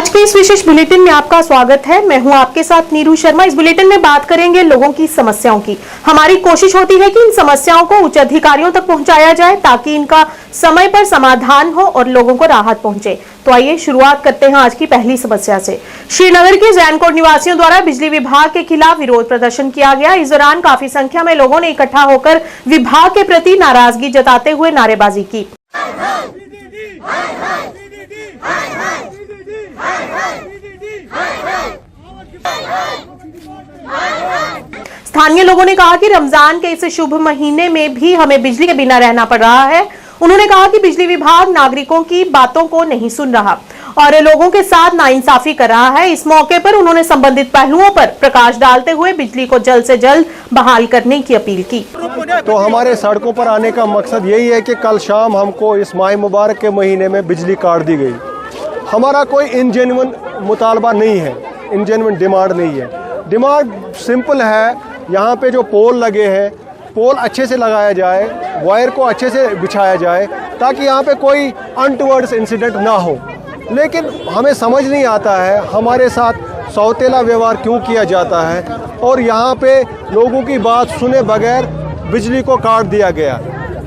आज के इस विशेष बुलेटिन में आपका स्वागत है। मैं हूं आपके साथ नीरू शर्मा। इस बुलेटिन में बात करेंगे लोगों की समस्याओं की। हमारी कोशिश होती है कि इन समस्याओं को उच्च अधिकारियों तक पहुंचाया जाए ताकि इनका समय पर समाधान हो और लोगों को राहत पहुंचे। तो आइए शुरुआत करते हैं आज की पहली समस्या से। श्रीनगर के जैनकोट निवासियों द्वारा बिजली विभाग के खिलाफ विरोध प्रदर्शन किया गया। इस दौरान काफी संख्या में लोगों ने इकट्ठा होकर विभाग के प्रति नाराजगी जताते हुए नारेबाजी की। स्थानीय लोगों ने कहा कि रमजान के इस शुभ महीने में भी हमें बिजली के बिना रहना पड़ रहा है। उन्होंने कहा कि बिजली विभाग नागरिकों की बातों को नहीं सुन रहा और लोगों के साथ नाइंसाफी कर रहा है। इस मौके पर उन्होंने संबंधित पहलुओं पर प्रकाश डालते हुए बिजली को जल्द से जल्द बहाल करने की अपील की। तो हमारे सड़कों पर आने का मकसद यही है कि कल शाम हमको इस माह मुबारक के महीने में बिजली काट दी गई। हमारा कोई इनजेन्युइन मुतालबा नहीं है, इनजेन्युइन डिमांड नहीं है। डिमांड सिंपल है, यहाँ पे जो पोल लगे हैं, पोल अच्छे से लगाया जाए, वायर को अच्छे से बिछाया जाए ताकि यहाँ पे कोई अनटुवर्ड्स इंसिडेंट ना हो। लेकिन हमें समझ नहीं आता है हमारे साथ सौतेला व्यवहार क्यों किया जाता है और यहाँ पे लोगों की बात सुने बगैर बिजली को काट दिया गया।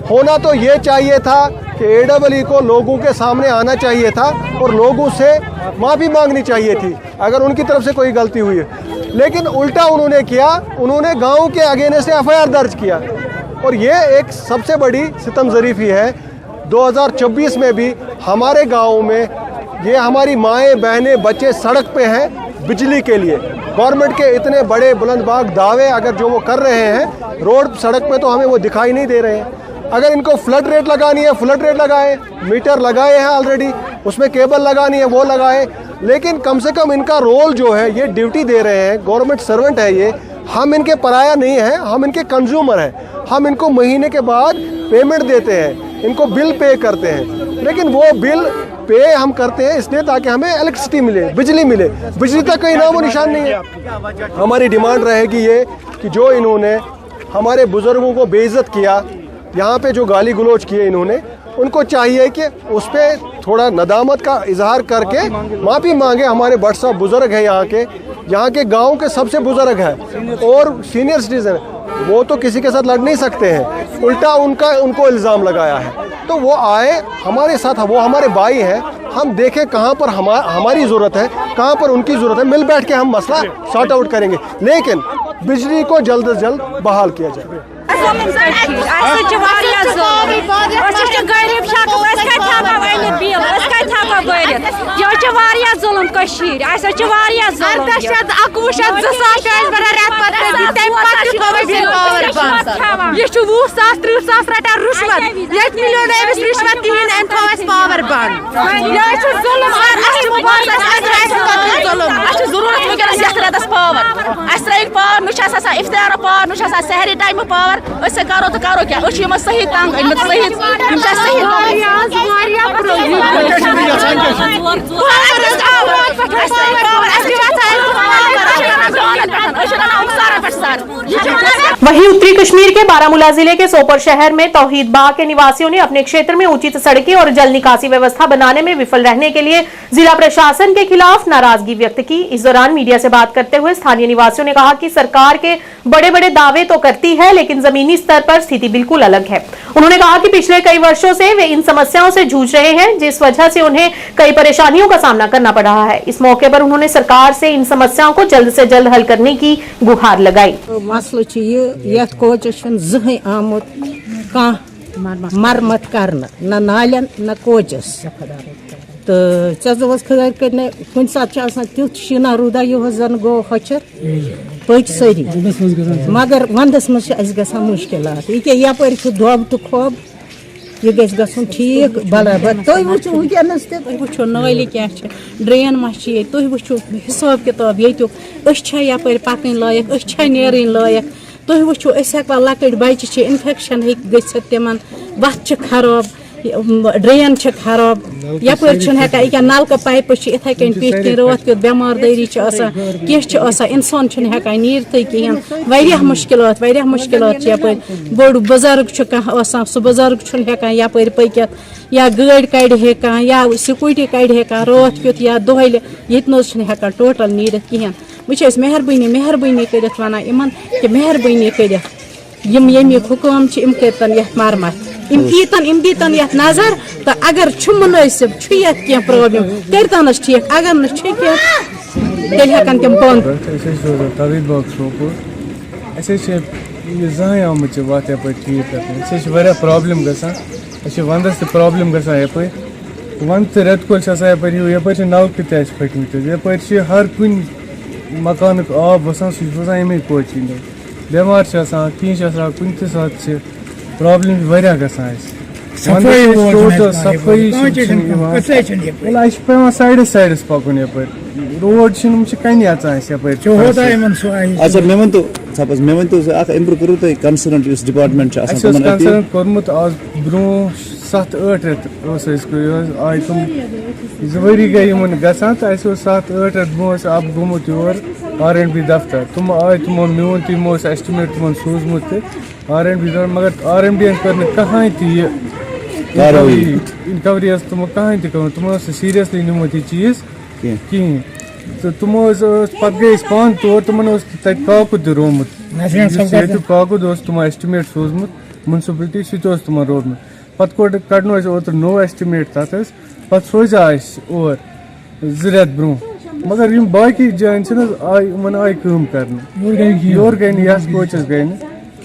होना तो ये चाहिए था कि एडब्ल्यू को लोगों के सामने आना चाहिए था और लोगों से माफ़ी मांगनी चाहिए थी अगर उनकी तरफ से कोई गलती हुई है। लेकिन उल्टा उन्होंने किया, उन्होंने गांव के अगेंस्ट एफआईआर दर्ज किया और ये एक सबसे बड़ी सितमज़रीफ़ी है। 2024 में भी हमारे गाँव में ये हमारी माएँ बहनें बच्चे सड़क पे हैं बिजली के लिए। गवर्नमेंट के इतने बड़े बुलंदबाग दावे अगर जो वो कर रहे हैं रोड सड़क पे तो हमें वो दिखाई नहीं दे रहे हैं। अगर इनको फ्लड रेट लगानी है फ्लड रेट लगाए, मीटर लगाए हैं ऑलरेडी, उसमें केबल लगानी है वो लगाए। लेकिन कम से कम इनका रोल जो है ये ड्यूटी दे रहे हैं, गवर्नमेंट सर्वेंट है ये। हम इनके पराया नहीं हैं, हम इनके कंज्यूमर हैं। हम इनको महीने के बाद पेमेंट देते हैं, इनको बिल पे करते हैं। लेकिन वो बिल पे हम करते हैं इसलिए ताकि हमें इलेक्ट्रिसिटी मिले, बिजली मिले। बिजली तक कोई नामो निशान नहीं है। हमारी डिमांड रहेगी ये कि जो इन्होंने हमारे बुजुर्गों को बेइज्जत किया, यहाँ पे जो गाली गलौज किए इन्होंने, उनको चाहिए कि उस पर थोड़ा नदामत का इजहार करके माफ़ी मांगे। हमारे बड़ साहब बुज़ुर्ग हैं यहाँ के गांव के सबसे बुज़ुर्ग हैं और सीनियर सिटीज़न, वो तो किसी के साथ लड़ नहीं सकते हैं। उल्टा उनको इल्ज़ाम लगाया है। तो वो आए हमारे साथ, वो हमारे भाई हैं। हम देखें कहाँ पर हमारी ज़रूरत है, कहाँ पर उनकी ज़रूरत है, मिल बैठ के हम मसला सॉर्ट आउट करेंगे। लेकिन बिजली को जल्द से जल्द बहाल किया जाए। सहरी टाइम पावर करो तो करो क्या सही तंग सही वहीं उत्तरी कश्मीर के बारामूला जिले के सोपोर शहर में तौहीद बाग के निवासियों ने अपने क्षेत्र में उचित सड़कें और जल निकासी व्यवस्था बनाने में विफल रहने के लिए जिला प्रशासन के खिलाफ नाराजगी व्यक्त की। इस दौरान मीडिया से बात करते हुए स्थानीय निवासियों ने कहा कि सरकार के बड़े बड़े दावे तो करती है लेकिन जमीनी स्तर पर स्थिति बिल्कुल अलग है। उन्होंने कहा कि पिछले कई वर्षों से वे इन समस्याओं से जूझ रहे हैं जिस वजह से उन्हें कई परेशानियों का सामना करना पड़ रहा है। इस मौके पर उन्होंने सरकार से इन समस्याओं को जल्द से जल्द हल करने की गुहार लगाई। मरमत करना न नालन न कोचस तो चस खर कर कुन सात तुथ शीना रूदा यह जन गो हचर पच सारी मगर वंदस मज ग मुश्किलात यह दोब तो खोब यह गन ठीक बराबर। तुम वो वनस वो नाले क्या ड्रेन मा तुम वो हिसाब किताब ये पकन लायक नेरन लायक। तुम वो हेकवा लकट बच्चे इन्फेक्शन तिमन वत खराब ड्रेन खराब यपर हेका नलका पाइप इथे कन पे रोत पे बेमारदारी कह इंसान हेकान नीरत कहें मुश्किल यपर बोड़ बुजुर्ग सह बुजुर्ग हेकान यपर पकित या गाड़ी कड़े कह या स्कूटी कड़े कह रोत पे या दोहल ये हेकान टोटल नीरत कहें वह मेहरबानी कर वन कि मेहरबानी कर यमिक हुकूम इम कर मरमत इम दीतन यथ नजर तो अगर मुनासिब कह प्रॉब्लम करतन ठीक अगर न तेल हेकन तम बंद जहां आमुत वत यप ठीक कर प्रॉब्लम गस वंदस प्रॉब्लम गसान यप वंद तो रेत कोल यप नलक फटमत यप हर कुन मकान आब वसान सह अमे कोची बेमार कह कुन सात प्रॉब्लम गसान सफाई पे साइडस पकन यप रोड कन अच्छा मे वन तो इम्प्रूव करू तुम कंसर्न डिपार्टमेंट कंसर्न कोर्मुत आज ब्रो 7-8 रेत आय तुम 2 वरी गई गसान तो 7-8 रेत ब्रो अब गोमुत योर R&B दफ्तर तुम आय तुमो मोन तमो एस्टिमेट तुम सूजमुत R&B मगर R&B कर कहां इनकवरी तुम कहां तुम सीरियसली निमुत यह चीज कहें तो तुम पे गई पान तौर तुम काकुद रोमुत काकुद तुम एस्टिमेट सोजमुत म्यूनसिपलिटी सह तुम रोदमुत पे कड़नो ओतर नो एस्टिमेट तथ पे सोजा और 2 रेत ब्रो मगर बाकी जान आय कम कर योर गई यस कोचस गई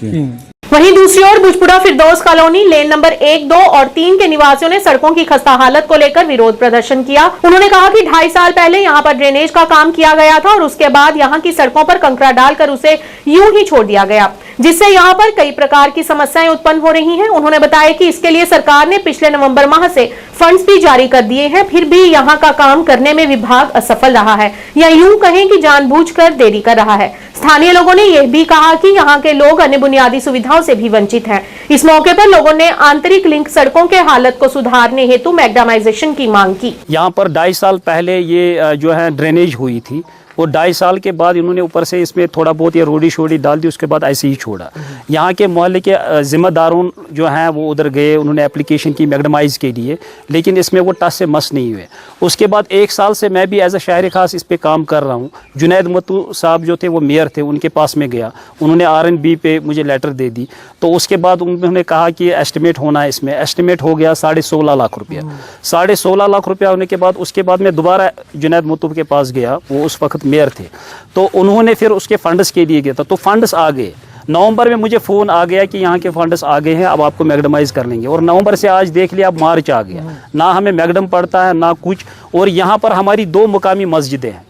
कहें। वहीं दूसरी ओर भुजपुरा फिरदौस कॉलोनी लेन नंबर 1, 2 और 3 के निवासियों ने सड़कों की खस्ता हालत को लेकर विरोध प्रदर्शन किया। उन्होंने कहा कि 2.5 साल पहले यहां पर ड्रेनेज का काम किया गया था और उसके बाद यहां की सड़कों पर कंकरा डालकर उसे यूं ही छोड़ दिया गया, जिससे यहां पर कई प्रकार की समस्याएं उत्पन्न हो रही हैं। उन्होंने बताया कि इसके लिए सरकार ने पिछले नवंबर माह से फंड्स भी जारी कर दिए हैं, फिर भी यहां का काम करने में विभाग असफल रहा है या यूं कहें कि जानबूझकर देरी कर रहा है। स्थानीय लोगों ने यह भी कहा कि यहां के लोग अन्य बुनियादी सुविधाओं से भी वंचित हैं। इस मौके पर लोगों ने आंतरिक लिंक सड़कों के हालत को सुधारने हेतु मैग्डामाइजेशन की मांग की। यहाँ पर 2.5 साल पहले ये जो है ड्रेनेज हुई थी और 2.5 साल के बाद इन्होंने ऊपर से इसमें थोड़ा बहुत ये रोडी शोडी डाल दी, उसके बाद ऐसे ही छोड़ा। यहाँ के मोहल्ले के जिम्मेदारों जो हैं वो उधर गए, उन्होंने एप्लीकेशन की मैग्डमाइज के लिए, लेकिन इसमें वो टस से मस नहीं हुए। उसके बाद 1 साल से मैं भी एज अ शहरी खास इस पे काम कर रहा हूँ। जुनैद मतू साहब जो थे वो मेयर थे, उनके पास में गया, उन्होंने R&B पे मुझे लेटर दे दी। तो उसके बाद उन्होंने कहा कि एस्टिमेट होना है, इसमें एस्टिमेट हो गया 16.5 लाख रुपया। 16.5 लाख रुपया होने के बाद उसके बाद मैं दोबारा जुनैद मतू के पास गया, वो उस वक्त मेयर थे, तो उन्होंने फिर उसके फंड्स के लिए गया था, तो फंड्स आ गए। नवंबर में मुझे फ़ोन आ गया कि यहाँ के फंड्स आ गए हैं, अब आपको मैग्डमाइज कर लेंगे। और नवंबर से आज देख लिया, अब मार्च आ गया, ना हमें मैग्डम पड़ता है ना कुछ। और यहाँ पर हमारी 2 मुकामी मस्जिदें हैं,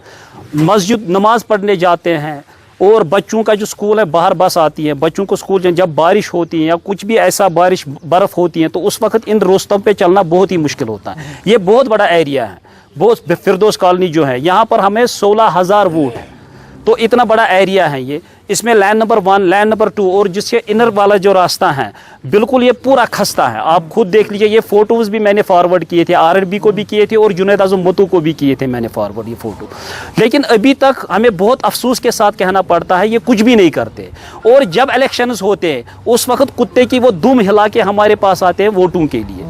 मस्जिद नमाज पढ़ने जाते हैं और बच्चों का जो स्कूल है बाहर बस आती है, बच्चों को स्कूल जब बारिश होती है या कुछ भी ऐसा बारिश बर्फ़ होती है तो उस वक्त इन रास्तों पे चलना बहुत ही मुश्किल होता है। ये बहुत बड़ा एरिया है, बहुत फिरदौस कॉलोनी जो है यहाँ पर हमें 16,000 वोट है, तो इतना बड़ा एरिया है ये। इसमें लैंड नंबर 1, लैंड नंबर 2 और जिससे इनर वाला जो रास्ता है बिल्कुल ये पूरा खस्ता है। आप खुद देख लीजिए, ये फ़ोटोज़ भी मैंने फॉरवर्ड किए थे, R&B को भी किए थे और जुनैद आज़म मतू को भी किए थे मैंने फॉरवर्ड ये फ़ोटो। लेकिन अभी तक हमें बहुत अफसोस के साथ कहना पड़ता है ये कुछ भी नहीं करते। और जब इलेक्शंस होते हैं उस वक्त कुत्ते की वो दुम हिला के हमारे पास आते हैं वोटों के लिए,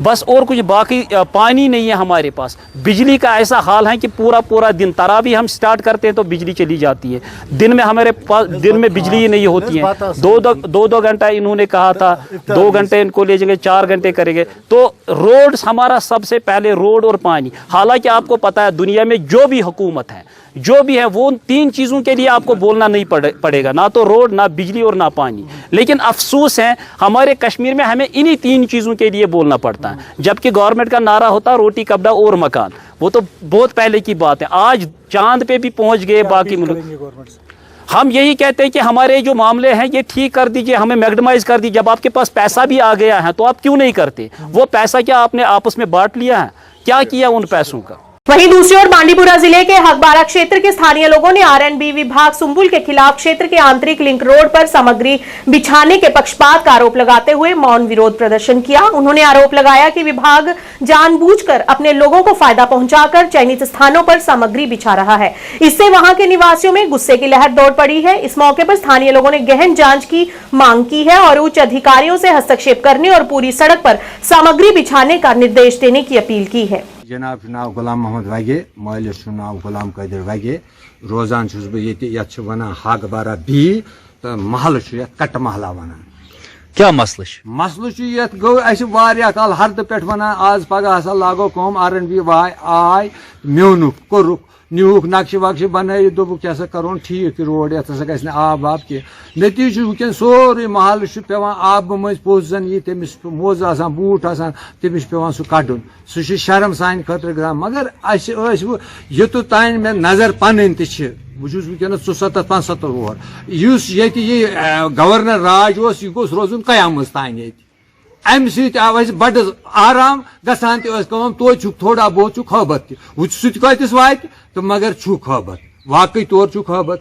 बस और कुछ बाकी पानी नहीं है हमारे पास। बिजली का ऐसा हाल है कि पूरा दिन तरावी हम स्टार्ट करते हैं तो बिजली चली जाती है, दिन में हमारे पास दिन में बिजली ही नहीं होती है। 2 घंटा इन्होंने कहा था, 2 घंटे इनको ले जाएंगे, 4 घंटे करेंगे। तो रोड्स हमारा सबसे पहले रोड और पानी। हालांकि आपको पता है दुनिया में जो भी हुकूमत है जो भी है वो 3 चीज़ों के लिए आपको बोलना नहीं पड़ेगा, ना तो रोड, ना बिजली और ना पानी। लेकिन अफसोस है हमारे कश्मीर में हमें इन्हीं 3 चीज़ों के लिए बोलना पड़ता है, जबकि गवर्नमेंट का नारा होता है रोटी कपड़ा और मकान। वो तो बहुत पहले की बात है, आज चांद पे भी पहुंच गए बाकी मुल्क। हम यही कहते हैं कि हमारे जो मामले हैं ये ठीक कर दीजिए, हमें मैग्डमाइज कर दीजिए। जब आपके पास पैसा भी आ गया है तो आप क्यों नहीं करते? वो पैसा क्या आपने आपस में बांट लिया है? क्या किया उन पैसों का? वहीं दूसरी ओर बांडीपुरा जिले के हकबारा क्षेत्र के स्थानीय लोगों ने आरएनबी विभाग सुंबुल के खिलाफ क्षेत्र के आंतरिक लिंक रोड पर सामग्री बिछाने के पक्षपात का आरोप लगाते हुए मौन विरोध प्रदर्शन किया। उन्होंने आरोप लगाया कि विभाग जानबूझकर अपने लोगों को फायदा पहुंचाकर चयनित स्थानों पर सामग्री बिछा रहा है। इससे वहां के निवासियों में गुस्से की लहर दौड़ पड़ी है। इस मौके पर स्थानीय लोगों ने गहन जांच की मांग की है और उच्च अधिकारियों से हस्तक्षेप करने और पूरी सड़क पर सामग्री बिछाने का निर्देश देने की अपील की है। जनाब नाव गुलाम मोहम्मद वागे, मालिस नाव गुलाम कादिर वागे, रोजान छुस बह ये वनान हकबारा बी तो महल कट महला वनान। क्या मसल मसल गो काल हरद पे वनान आज पगह हसा लागो कम आरएनबी आय म्यूनुक कोरुक न्यूक नक्श वक्श बन दोपुक क्या करो ठीक रोड ये गि आब वाब कह नतीज वह सोरे महल पेवान आब मज पोस जन ये तमिस मोज आसान बूट आसान तमिस पेवान सह कड़न सह शर्म सान खतर गसान मगर युत तान मे नजर पन बहुत वनस 74-75 वोर ये गवर्नर राज यह गोस रोजन कयामत तान ये अम सह बड़ आराम गसान तो थोड़ा बहुत खबत कतिस वात तो मगर खबत वाकई तौर खबत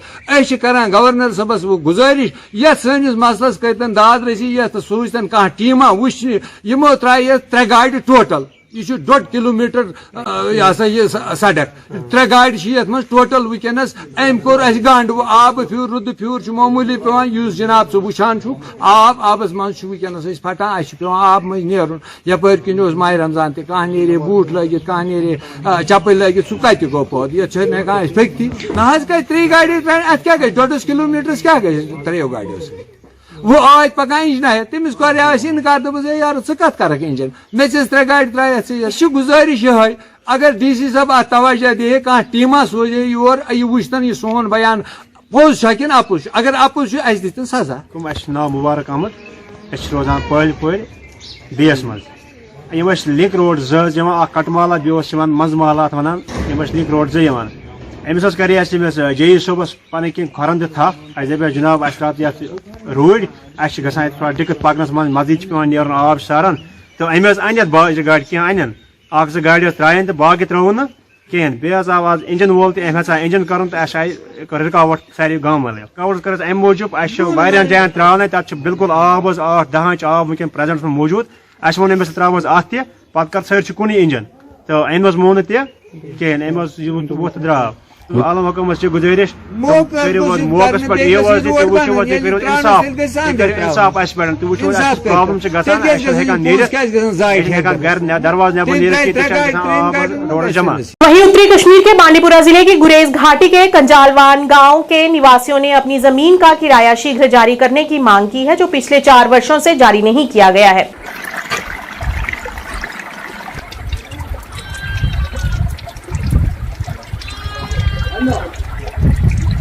करान गवर्नर सबस वो गुजारिश ये सैनिस मसलस कतन दाद रसी ये तो सूचन कह टीमा वो यमो त्रा 3 गाड़ी टोटल यह 1.5 किलोमीटर यह सड़क 3 गाड़ी मज टोटल वनस अम कोर गंड वो आब फ्यूर रुद फ्यूर मामूली पेवान जनाब वुचान आब आबस मज वनस फटान पेवान आब मज नेरुन यपर किन माह रमजान कह नीरे बूट लगित कह नीरे चप्पल लगित सह कत गो पौध ये हेकान फकती ना 3 गाड़ी अत क्या 1.5 किलोमीटर क्या गई 3 गाड़ियों से वो आज पकान इंजन तमिस कर इनकार दस यार कत कर इंजन मे 3 गाड़ी त्रा गुजारिश ये अगर DC साहब अत तवज्जो दे कह टीमा सोजे योर यह वुचन यह सोन बयान पोज कि अपुज अगर अपुज दिन सजा नाव मुबारक अहमद रोजान पल बेस मज लिंक रोड जमा कटमाला बेस मंजमाला वनान लिंक रोड जवान अमिस करे JE सोबस पन कह खुरन थप दपे जनाब अत रूड अ थोड़ा दिक्कत पकनस मन मजीद पे नेरन आब सारन तो अम अन बाज गाड़ी कह अन जो गाड़ियों त्रायन तो बाकी त्रो न कहें बे आव आज इंजन वोल तो इंजन कर रिकावट सारे गाँव वाले रिकावट कर अम मूजूब वारियान जान त्रावन तक बिल्कुल आब 8-10 इंच आब वह प्रेजेंट मौजूद वो अमिस त्रो अत पे कर सर कुन इंजन तो अम मोन कहें अम वो द्राव तो आलम हुकूमत गुजारिश मौकस पे इंसाफ प्रॉब्लम दरवाज जमा। वहीं उत्तरी कश्मीर के बांडीपुरा जिले की गुरेज घाटी के कंजालवान गांव के निवासियों ने अपनी जमीन का किराया शीघ्र जारी करने की मांग की है, जो पिछले 4 वर्षों से जारी नहीं किया गया है।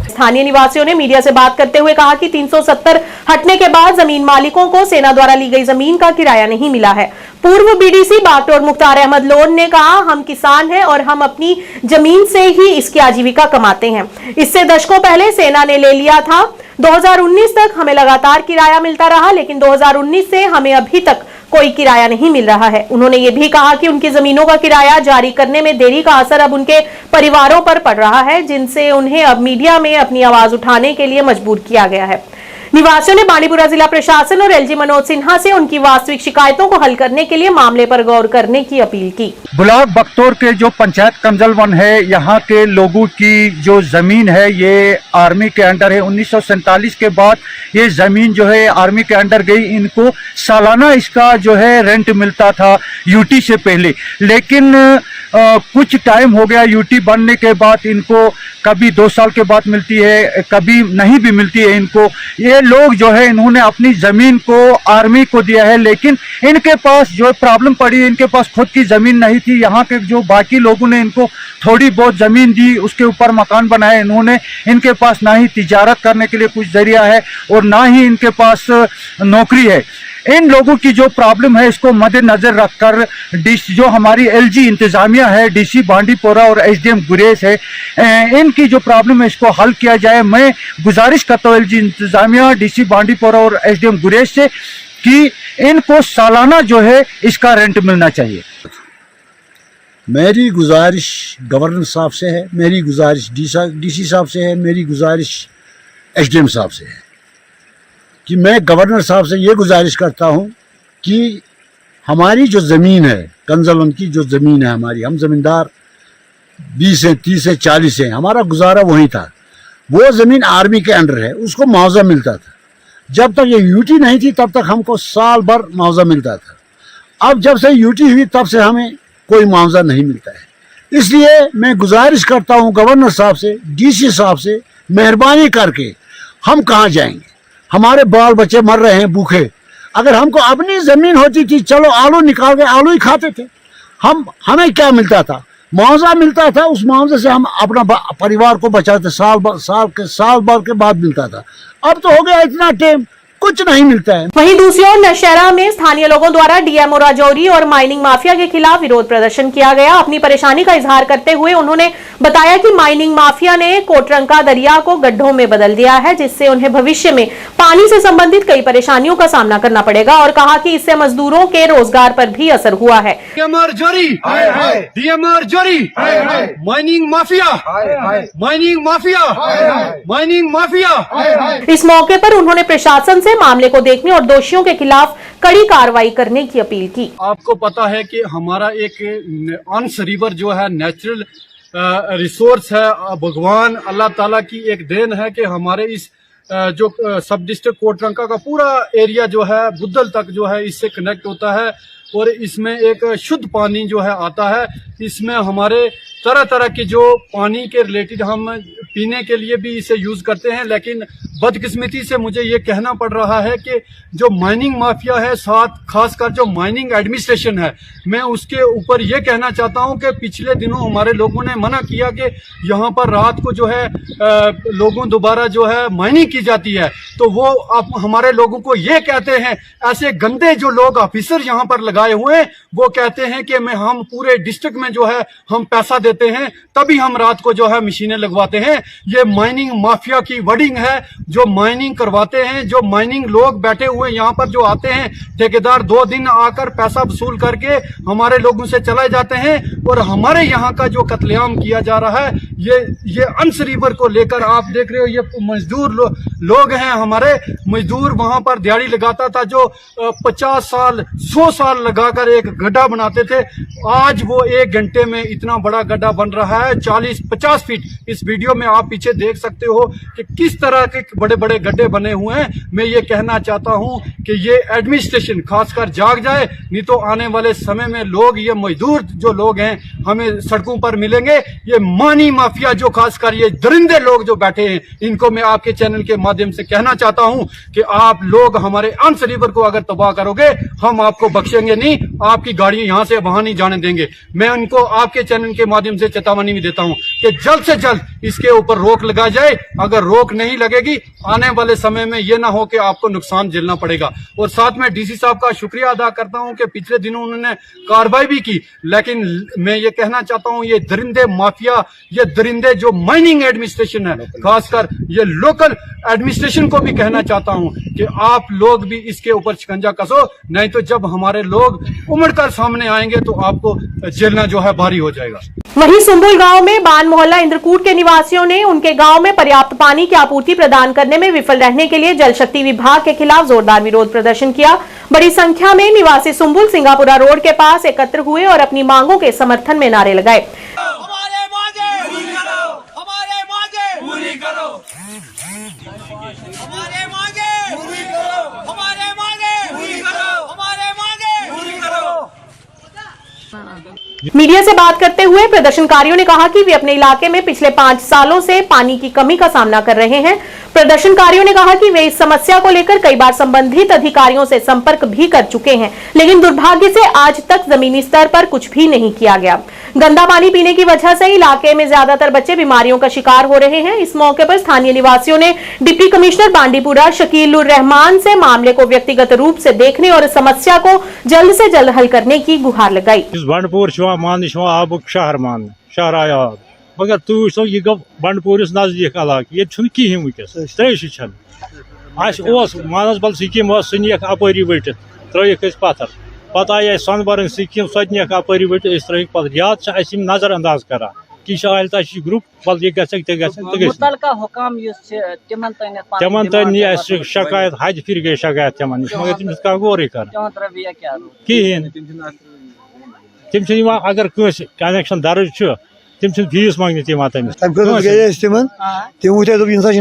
स्थानीय निवासियों ने मीडिया से बात करते हुए कहा कि 370 हटने के बाद जमीन मालिकों को सेना द्वारा ली गई जमीन का किराया नहीं मिला है। पूर्व BDC बागटोर मुख्तार अहमद लोन ने कहा, हम किसान हैं और हम अपनी जमीन से ही इसकी आजीविका कमाते हैं। इससे दशकों पहले सेना ने ले लिया था। 2019 तक हमें लगातार किराया मिलता रहा, लेकिन 2019 से हमें अभी तक कोई किराया नहीं मिल रहा है। उन्होंने ये भी कहा कि उनकी जमीनों का किराया जारी करने में देरी का असर अब उनके परिवारों पर पड़ रहा है, जिनसे उन्हें अब मीडिया में अपनी आवाज उठाने के लिए मजबूर किया गया है। निवासियों ने बांडीपुरा जिला प्रशासन और LG मनोज सिन्हा से उनकी वास्तविक शिकायतों को हल करने के लिए मामले पर गौर करने की अपील की। ब्लॉक बख्तौर के जो पंचायत कंजलवन है, यहाँ के लोगों की जो जमीन है ये आर्मी के अंडर है। 1947 के बाद ये जमीन जो है आर्मी के अंडर गई। इनको सालाना इसका जो है रेंट मिलता था UT से पहले, लेकिन कुछ टाइम हो गया UT बनने के बाद इनको कभी 2 साल के बाद मिलती है, कभी नहीं भी मिलती है इनको। ये लोग जो है इन्होंने अपनी जमीन को आर्मी को दिया है, लेकिन इनके पास जो प्रॉब्लम पड़ी, इनके पास खुद की जमीन नहीं थी। यहाँ के जो बाकी लोगों ने इनको थोड़ी बहुत जमीन दी, उसके ऊपर मकान बनाए इन्होंने। इनके पास ना ही तिजारत करने के लिए कुछ जरिया है और ना ही इनके पास नौकरी है। इन लोगों की जो प्रॉब्लम है इसको मद्देनजर रखकर जो हमारी LG इंतजामिया है, DC बांडीपोरा और SDM गुरेज है, इनकी जो प्रॉब्लम है इसको हल किया जाए। मैं गुजारिश करता हूँ LG इंतजामिया, DC बांडीपोरा और SDM गुरेज से कि इनको सालाना जो है इसका रेंट मिलना चाहिए। मेरी गुजारिश गवर्नर साहब से है, मेरी गुजारिश डीसी साहब से है, मेरी गुजारिश एसडीएम साहब से है कि मैं गवर्नर साहब से ये गुजारिश करता हूँ कि हमारी जो ज़मीन है, कंजलवन की जो ज़मीन है हमारी, हम ज़मींदार 20 से 30 से 40 से, हमारा गुजारा वहीं था। वो ज़मीन आर्मी के अंडर है, उसको मुआवजा मिलता था। जब तक ये यूटी नहीं थी तब तक हमको साल भर मुआवजा मिलता था। अब जब से यूटी हुई तब से हमें कोई मुआवजा नहीं मिलता है। इसलिए मैं गुजारिश करता हूँ गवर्नर साहब से, डीसी साहब से, मेहरबानी करके हम कहाँ जाएंगे? हमारे बाल बच्चे मर रहे हैं भूखे। अगर हमको अपनी ज़मीन होती थी, चलो आलू निकाल के आलू ही खाते थे। हमें क्या मिलता था? मुआवजा मिलता था। उस मुआवजे से हम अपना परिवार को बचाते, साल भर के बाद मिलता था। अब तो हो गया इतना टाइम, कुछ नहीं मिलता है। वहीं दूसरी ओर नौशहरा में स्थानीय लोगों द्वारा डीएमओ राजौरी और माइनिंग माफिया के खिलाफ विरोध प्रदर्शन किया गया। अपनी परेशानी का इजहार करते हुए उन्होंने बताया कि माइनिंग माफिया ने कोटरंका दरिया को गड्ढों में बदल दिया है, जिससे उन्हें भविष्य में पानी से संबंधित कई परेशानियों का सामना करना पड़ेगा और कहा कि इससे मजदूरों के रोजगार पर भी असर हुआ है। इस मौके पर उन्होंने प्रशासन से मामले को देखने और दोषियों के खिलाफ कड़ी कार्रवाई करने की अपील की। आपको पता है कि हमारा एक अंश रिवर जो है नेचुरल रिसोर्स है, भगवान अल्लाह ताला की एक देन है कि हमारे इस जो सब डिस्ट्रिक्ट कोटरंका का पूरा एरिया जो है बुद्धल तक जो है इससे कनेक्ट होता है और इसमें एक शुद्ध पानी जो है आता है। इसमें हमारे तरह तरह की जो पानी के रिलेटेड हम पीने के लिए भी इसे यूज करते हैं, लेकिन बदकिस्मती से मुझे ये कहना पड़ रहा है कि जो माइनिंग माफिया है, साथ खासकर जो माइनिंग एडमिनिस्ट्रेशन है, मैं उसके ऊपर ये कहना चाहता हूं कि पिछले दिनों हमारे लोगों ने मना किया कि यहाँ पर रात को जो है लोगों दोबारा जो है माइनिंग की जाती है, तो वो अब हमारे लोगों को ये कहते हैं, ऐसे गंदे जो लोग ऑफिसर यहाँ पर लगाए हुए हैं वो कहते हैं कि हम पूरे डिस्ट्रिक्ट में जो है हम पैसा देते हैं तभी हम रात को जो है मशीनें लगवाते हैं। ये माइनिंग माफिया की वर्डिंग है। जो माइनिंग करवाते हैं, जो माइनिंग लोग बैठे हुए यहाँ पर जो आते हैं, ठेकेदार 2 दिन आकर पैसा वसूल करके हमारे लोगों से चले जाते हैं और हमारे यहाँ का जो कत्लेआम किया जा रहा है, ये अंश रिवर को लेकर आप देख रहे हो। ये मजदूर लोग हैं, हमारे मजदूर वहां पर दिहाड़ी लगाता था जो 50 साल 100 साल लगाकर एक गड्ढा बनाते थे। आज वो 1 घंटे में इतना बड़ा गड्ढा बन रहा है, 40-50 फीट। इस वीडियो में आप पीछे देख सकते हो कि किस तरह के बड़े बड़े गड्ढे बने हुए हैं। मैं ये कहना चाहता हूं कि ये एडमिनिस्ट्रेशन खासकर जाग जाए, नहीं तो आने वाले समय में लोग, ये मजदूर जो लोग हैं हमें सड़कों पर मिलेंगे। ये मानी माफिया जो खासकर ये दरिंदे लोग जो बैठे हैं, इनको मैं आपके चैनल के माध्यम से कहना चाहता हूं कि आप लोग हमारे अंश रिवर को अगर तबाह करोगे, हम आपको बख्शेंगे नहीं, आपकी गाड़ियां यहां से वहां नहीं जाने देंगे। मैं उनको आपके चैनल के माध्यम से चेतावनी भी देता हूं कि जल्द से जल्द इसके ऊपर रोक लगा जाए। अगर रोक नहीं लगेगी, आने वाले समय में यह ना हो कि आपको नुकसान झेलना पड़ेगा। और साथ में डीसी साहब का शुक्रिया अदा करता हूं कि पिछले दिनों उन्होंने कार्रवाई भी की, लेकिन मैं ये कहना चाहता हूं, ये दरिंदे माफिया, ये दरिंदे जो माइनिंग एडमिनिस्ट्रेशन है, खासकर ये लोकल एडमिनिस्ट्रेशन को भी कहना चाहता हूं कि आप लोग भी इसके ऊपर शिकंजा कसो, नहीं तो जब हमारे लोग उमड़कर सामने आएंगे तो आपको झेलना जो है भारी हो जाएगा। वहीं सुंबुल गांव में बान मोहल्ला इंद्रकूट के निवासियों ने उनके गांव में पर्याप्त पानी की आपूर्ति प्रदान करने में विफल रहने के लिए जल शक्ति विभाग के खिलाफ जोरदार विरोध प्रदर्शन किया। बड़ी संख्या में निवासी सुंबुल सिंगापुरा रोड के पास एकत्र हुए और अपनी मांगों के समर्थन में नारे लगाए। मीडिया से बात करते हुए प्रदर्शनकारियों ने कहा कि वे अपने इलाके में पिछले 5 सालों से पानी की कमी का सामना कर रहे हैं। प्रदर्शनकारियों ने कहा कि वे इस समस्या को लेकर कई बार संबंधित अधिकारियों से संपर्क भी कर चुके हैं, लेकिन दुर्भाग्य से आज तक जमीनी स्तर पर कुछ भी नहीं किया गया। गंदा पानी पीने की वजह से इलाके में ज्यादातर बच्चे बीमारियों का शिकार हो रहे हैं। इस मौके पर स्थानीय निवासियों ने डिप्टी कमिश्नर बांडीपुरा शकीलुर रहमान से मामले को व्यक्तिगत रूप से देखने और समस्या को जल्द से जल्द हल करने की गुहार लगाई। आबुक शहर मान शहर आया आब, मगर तु वो यह गो बंडपुरस नजदीक इलाक, ये कहें वस त्रेश मानसबल सिक्किम सनीक अपरी वटित त्रिक पत्थर पता आये सोनबर्ग सिक्किम सोतनेक अपरी वट त्रिक पे याद नजर अंदाज करान कि आयता ग्रुप पल यह तमन तन शिकायत हज फिर गई शिकायत तमन मगर तमिस कह गौर कर कहें तम अगर कंस कनेक्शन दर्ज तम फीस मांगने तम तमिस तम वो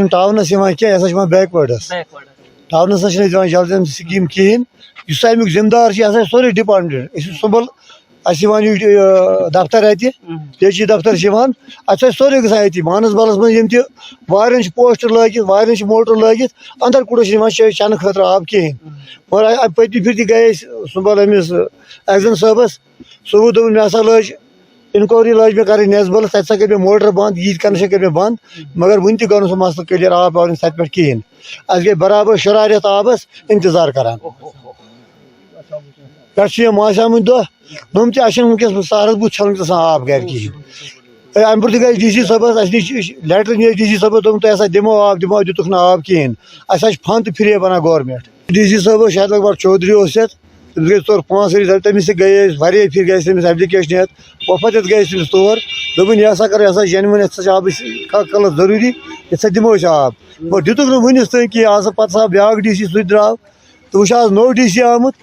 टाउनस क्या बैकवर्डस टाउनस जल्दी स्कीम कहें अमुक जिम्मेदार सोरे डिपार्टमेंट सुबल दफ्तर अति दफ्तर अत सोरे ग मानसबल मज पोस्टर लगित मोटर लगित अंदर कुड़ चन खतर आब कहें मगर पत्म फिर गए सुबल अमिस एग्जन साहबस सुबह दोप मे लज इनक्वारी लज मे कर नेसबल तथा कर मोटर बंद यीत कनेक्शन कर बंद मगर वन तह गो मसल क्लियर आब आव तथ पे कहें अस गई बराबर 6 रेत आबस इंतजार करान पे माशाम दह नम तस सहरस बुत छल आब गर कहें अम पे गए डी सी साहबस लेटर नी डी सी साहब दोप दिमो आब दुख ना आब कहें अस फंड फ्री बनान गवर्नमेंट डी सी साहब शायद लगभग चौधरी तमिस गई 4-5 री तमिस गए वारिया फिर गए तमिस एप्लिकेशन हेत वफत गए तमिस तौर दोपन यह कर जेनवन आब कल जरूरी ये दिमो आब मगर दुक वनिस तक कि आज पे ब्या डी सी सह द्राव तो वह आज नो डी सी आमुत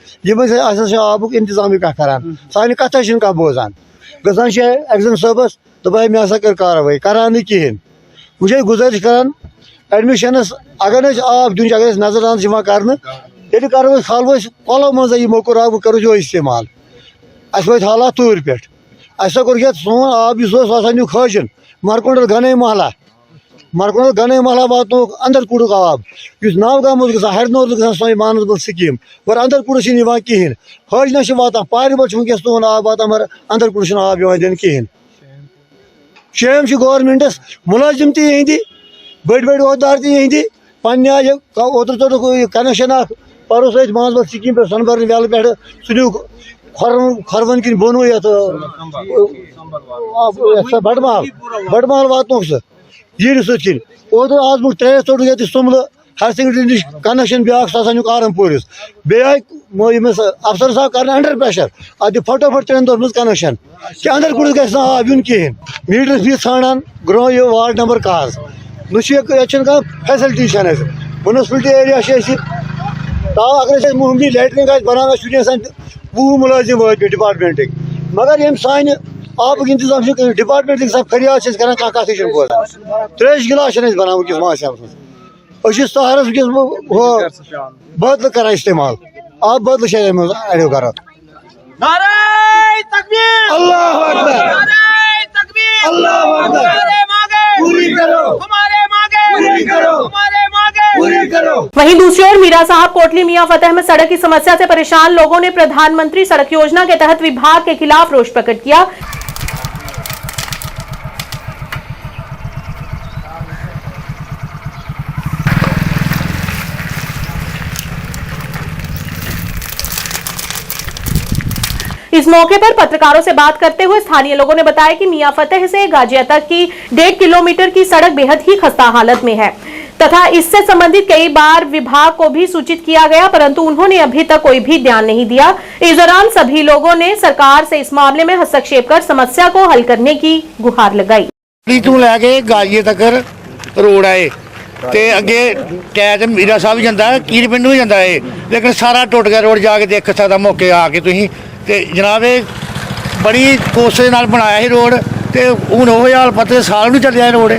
आबुक इंतजाम करान सान कथा कह बोजान गसान एग्जन साहबस दपान मे कर कार्रवाई करान कहें वह गुजारिश करान एडमिशनस अगर आब दिन अगर नजर जमा कर ये करो खालो कलो मज मोकुर आब करो इस्तेमाल अस वो हालात तूर पे कोर सोन आब न्यू खजन मरकुंडल गने महला वातो अंदर कुड़ आब नवगाम हरनौर सो मानसबल स्कीम मगर अंदर कुड़ कहें हज ना वातान पार बल वनस तुन आब वातान मगर अंदर कुड़ आब दिन कहें शेम गवर्नमेंटस मुलाजिम तहदी बड़ अहदेदार तहदी पे आय ओतर चोट कनेक्शन परोस मानसबल स्कीम पे सोनबर्ग वेल पे सह न्यू खरवन किन बोन ये बड़माल वातो सह जीर सत्किन ओतर आज मुझ 3 चोट ये सुमल हायर सेकेंडरी नश कनेक्शन ब्या नुक आरमपुरस बे आय अफसर साहब कर अंडर प्रेशर अत फटोफट 3 दिन मज कनेक्शन कि अंदर कुड़ गि आब यून कहें मीटर फी ान ग्रो ये वार्ड नंबर 1 कह फैसिलिटी म्यूनसिपलिटी एरिया अगर महमदी लेटरिंग बनाना शुरू 20 मुलाजिम वे डिपार्टमेंट मगर ये सान आब इंतजाम डिपार्टमेंट सब फरियाद कर कत बोजान 3 गिलास बना वस माशा सहरस बदल कर इस्तेमाल आब बदल अड़ो कर वहीं दूसरी ओर मीरा साहब कोटली मियां फतेह में सड़क की समस्या से परेशान लोगों ने प्रधानमंत्री सड़क योजना के तहत विभाग के खिलाफ रोष प्रकट किया। इस मौके पर पत्रकारों से बात करते हुए स्थानीय लोगों ने बताया कि मियां फतेह से गाजिया तक की 1.5 किलोमीटर की सड़क बेहद ही खस्ता हालत में है तथा इससे संबंधित कई बार विभाग को भी सूचित किया गया, परंतु उन्होंने अभी तक कोई भी ध्यान नहीं दिया। इस दौरान सभी लोगों ने सरकार से इस मामले में हस्तक्षेप कर समस्या को हल करने की गुहार लगाई। लैके गाजिए तक रोड आए ते अगे टैच मीरा साहब जाता है, कीर पिंड भी जाता है, लेकिन सारा टुट गया रोड। जाके देख सकता मौके आके तुम ते जनाब बड़ी कोशिश नाल बनाया ही रोड ते हुण ओह हाल पता साल नहीं चलिया रोड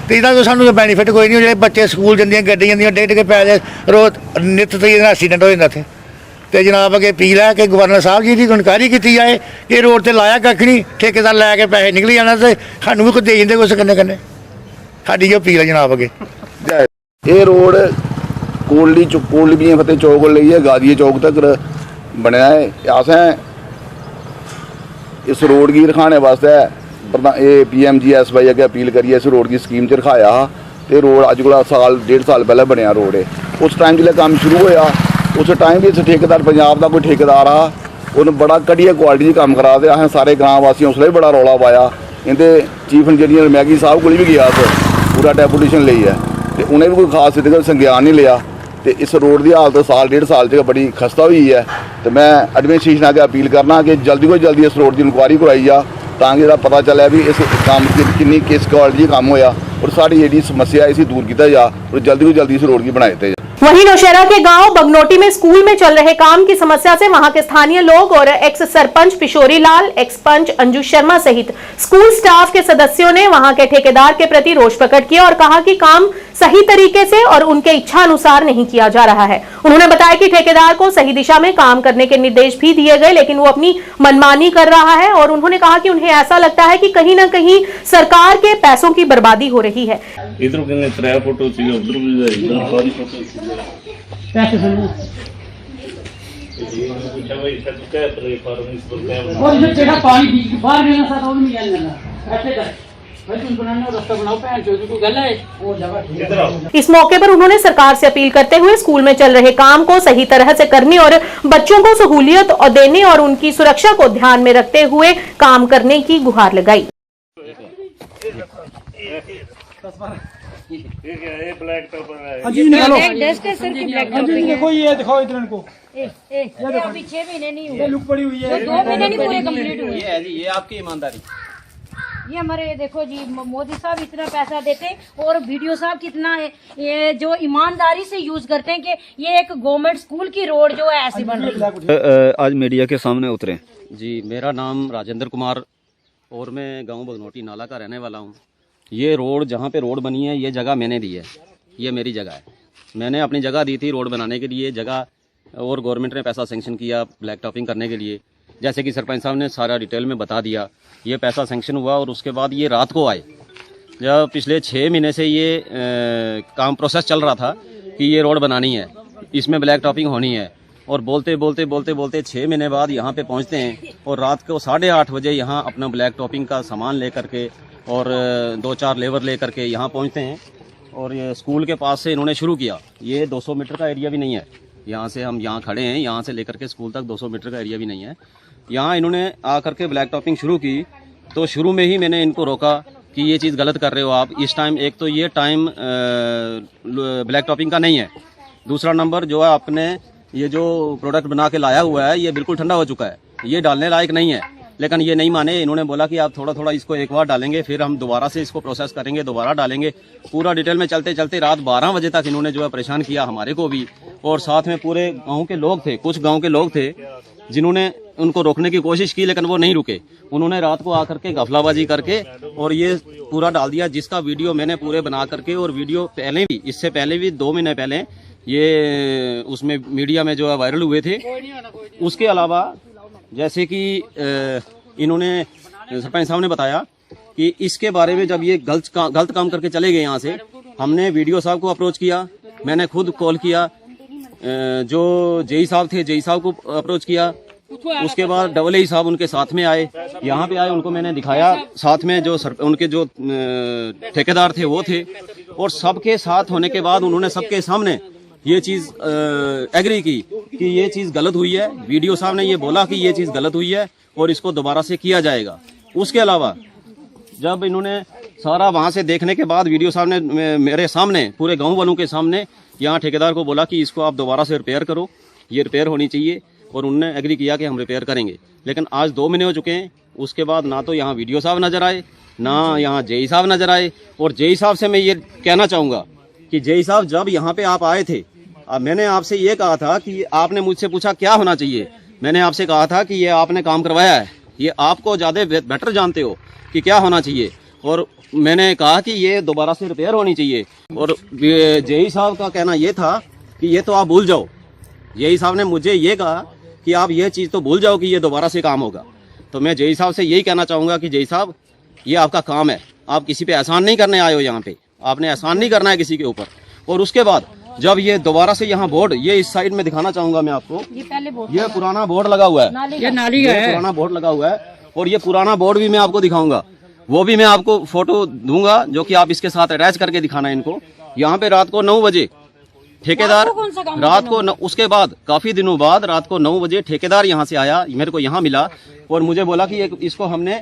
ते इहदा तो सानूं बेनीफिट कोई नहीं। जो बच्चे स्कूल जांदियां गड्डियां जांदियां डेढ़ के पै रोज नित तरीक नाल एक्सीडेंट हो जांदा इत्थे ते जनाब अगे अपील है कि गवर्नर साहब जी की इनक्वायरी की जाए कि रोड ते लाया कक्ख नहीं, ठेकेदार लैके पैसे निकली जाना ते सानूं भी कोई दे जांदे कुछ कन्नै कन्नै। साडी जो अपील है जनाब अगे ये रोड कोटली मियां फतेह चौक लेइयै गाजिया चौक तक बनया है। असें इस रोड की रखाने वास्ते PMGSY अगे अपील करिए इस रोड की स्कीम च रखाया हा ते रोड अज कोला साल 1.5 साल पहले बनया रोड है। उस टाइम जिसले कम्म शुरू होया उस टाइम भी इस ठेकेदार पंजाब का कोई ठेकेदार आ उन्हें बड़ा घटिया क्वालिटी कम्म करा ते असें सारे ग्राम वासियों उसलै भी बड़ा रौला पाया। इंदे चीफ इंजीनियर मैगी साहब कोल भी गया पूरा डेपुटेशन लेइयै ते उन्हें भी कोई खास संज्ञान नहीं लिया। तो इस रोड की हालत साल 1.5 साल च बड़ी खस्ता हुई है। तो मैं एडमिनिस्ट्रेशन अगर अपील करना कि जल्दी को जल्दी इस रोड की इंक्वायरी करवाई जा ताकि पता चले भी इस काम किन्नी किस क्वालिटी काम होया और साड़ी जी समस्या इसे दूर किया जा और जल्दी को जल्दी इस रोड की बनाए थे। वहीं नौशहरा के गांव बगनोटी में स्कूल में चल रहे काम की समस्या से वहां के स्थानीय लोग और एक्स सरपंच पिशोरी लाल, एक्स पंच अंजू शर्मा सहित स्कूल स्टाफ के सदस्यों ने वहां के ठेकेदार के प्रति रोष प्रकट किया और कहा कि काम सही तरीके से और उनके इच्छा अनुसार नहीं किया जा रहा है। उन्होंने बताया कि ठेकेदार को सही दिशा में काम करने के निर्देश भी दिए गए, लेकिन वो अपनी मनमानी कर रहा है और उन्होंने कहा कि उन्हें ऐसा लगता है कि कहीं ना कहीं सरकार के पैसों की बर्बादी हो रही है। इधर के 3 फोटो चाहिए, उधर भी इधर सारी फोटो चाहिए। इस मौके पर उन्होंने सरकार से अपील करते हुए स्कूल में चल रहे काम को सही तरह से करने और बच्चों को सहूलियत और देने और उनकी सुरक्षा को ध्यान में रखते हुए काम करने की गुहार लगाई। ये ब्लैक टॉप है। अजी निकालो। देखो ये दिखाओ इधर इनको। ये अभी 6 महीने नहीं हुए। लुक पड़ी हुई है। 2 महीने नहीं पूरे कंप्लीट हुए। ये है जी, ये आपकी ईमानदारी। ये हमारे देखो जी, मोदी साहब इतना पैसा देते और वीडियो साहब कितना है ये जो ईमानदारी से यूज करते हैं कि ये एक गवर्नमेंट स्कूल की रोड जो है ऐसी बन रही है। आज मीडिया के सामने उतरे जी। मेरा नाम राजेंद्र कुमार और मैं गाँव बगनोटी नाला का रहने वाला हूँ। ये रोड जहाँ पे रोड बनी है ये जगह मैंने दी है, ये मेरी जगह है। मैंने अपनी जगह दी थी रोड बनाने के लिए जगह, और गवर्नमेंट ने पैसा सेंक्शन किया ब्लैक टॉपिंग करने के लिए। जैसे कि सरपंच साहब ने सारा डिटेल में बता दिया, ये पैसा सेंक्शन हुआ और उसके बाद ये रात को आए। जब पिछले 6 महीने से ये काम प्रोसेस चल रहा था कि ये रोड बनानी है, इसमें ब्लैक टॉपिंग होनी है, और बोलते 6 महीने बाद यहाँ पे पहुँचते हैं और रात को 8:30 बजे यहाँ अपना ब्लैक टॉपिंग का सामान ले करके और 2-4 लेबर ले करके यहाँ पहुँचते हैं। और ये स्कूल के पास से इन्होंने शुरू किया। ये 200 मीटर का एरिया भी नहीं है, यहाँ से हम यहाँ खड़े हैं, यहाँ से लेकर के स्कूल तक 200 मीटर का एरिया भी नहीं है। यहाँ इन्होंने आकर के ब्लैक टॉपिंग शुरू की, तो शुरू में ही मैंने इनको रोका कि ये चीज़ गलत कर रहे हो आप। इस टाइम एक तो ये टाइम ब्लैक टॉपिंग का नहीं है, दूसरा नंबर जो है आपने ये जो प्रोडक्ट बना के लाया हुआ है ये बिल्कुल ठंडा हो चुका है, ये डालने लायक नहीं है। लेकिन ये नहीं माने, इन्होंने बोला कि आप थोड़ा थोड़ा इसको एक बार डालेंगे, फिर हम दोबारा से इसको प्रोसेस करेंगे, दोबारा डालेंगे। पूरा डिटेल में चलते चलते रात 12 बजे तक इन्होंने जो है परेशान किया हमारे को भी, और साथ में पूरे गांव के लोग थे, कुछ गांव के लोग थे जिन्होंने उनको रोकने की कोशिश की, लेकिन वो नहीं रुके। उन्होंने रात को आकर के गफलाबाजी करके और ये पूरा डाल दिया, जिसका वीडियो मैंने पूरे बना करके, और वीडियो पहले भी, इससे पहले भी 2 महीने पहले ये उसमें मीडिया में जो है वायरल हुए थे। उसके अलावा जैसे कि इन्होंने सरपंच साहब ने बताया कि इसके बारे में जब ये गलत काम करके चले गए यहाँ से, हमने वीडियो साहब को अप्रोच किया, मैंने खुद कॉल किया, जो जेई साहब थे जेई साहब को अप्रोच किया। उसके बाद AA साहब उनके साथ में आए, यहाँ पे आए, उनको मैंने दिखाया, साथ में जो उनके जो ठेकेदार थे वो थे, और सबके साथ होने के बाद उन्होंने सबके सामने ये चीज़ एग्री की कि ये चीज़ गलत हुई है। वीडियो साहब ने ये बोला कि ये चीज़ गलत हुई है और इसको दोबारा से किया जाएगा। उसके अलावा जब इन्होंने सारा वहाँ से देखने के बाद वीडियो साहब ने मेरे सामने, पूरे गांव वालों के सामने, यहाँ ठेकेदार को बोला कि इसको आप दोबारा से रिपेयर करो, ये रिपेयर होनी चाहिए, और उन्होंने एग्री किया कि हम रिपेयर करेंगे। लेकिन आज 2 महीने हो चुके हैं, उसके बाद ना तो यहाँ वीडियो साहब नज़र आए, ना यहाँ जेई साहब नज़र आए। और जेई साहब से मैं ये कहना चाहूँगा कि जेई साहब जब यहाँ पे आप आए थे, मैंने आपसे ये कहा था कि आपने मुझसे पूछा क्या होना चाहिए, मैंने आपसे कहा था कि ये आपने काम करवाया है, ये आपको ज़्यादा बेटर जानते हो कि क्या होना चाहिए, और मैंने कहा कि ये दोबारा से रिपेयर होनी चाहिए। और जेई साहब का कहना ये था कि ये तो आप भूल जाओ। जेई साहब ने मुझे ये कहा कि आप ये चीज़ तो भूल जाओ कि ये दोबारा से काम होगा। तो मैं जेई साहब से यही कहना चाहूँगा कि जेई साहब, ये आपका काम है, आप किसी पे एहसान नहीं करने आए हो, यहाँ पे आपने एहसान नहीं करना है किसी के ऊपर। और उसके बाद जब ये दोबारा से यहाँ बोर्ड, ये इस साइड में दिखाना चाहूंगा मैं आपको, ये पुराना बोर्ड लगा हुआ है, ये नाली है, पुराना बोर्ड लगा हुआ है, और ये पुराना बोर्ड भी मैं आपको दिखाऊंगा, वो भी मैं आपको फोटो दूंगा, जो कि आप इसके साथ अटैच करके दिखाना है इनको। यहाँ पे रात को 9 बजे ठेकेदार, रात को उसके बाद काफी दिनों बाद रात को 9 बजे ठेकेदार यहाँ से आया, मेरे को यहाँ मिला और मुझे बोला कि इसको हमने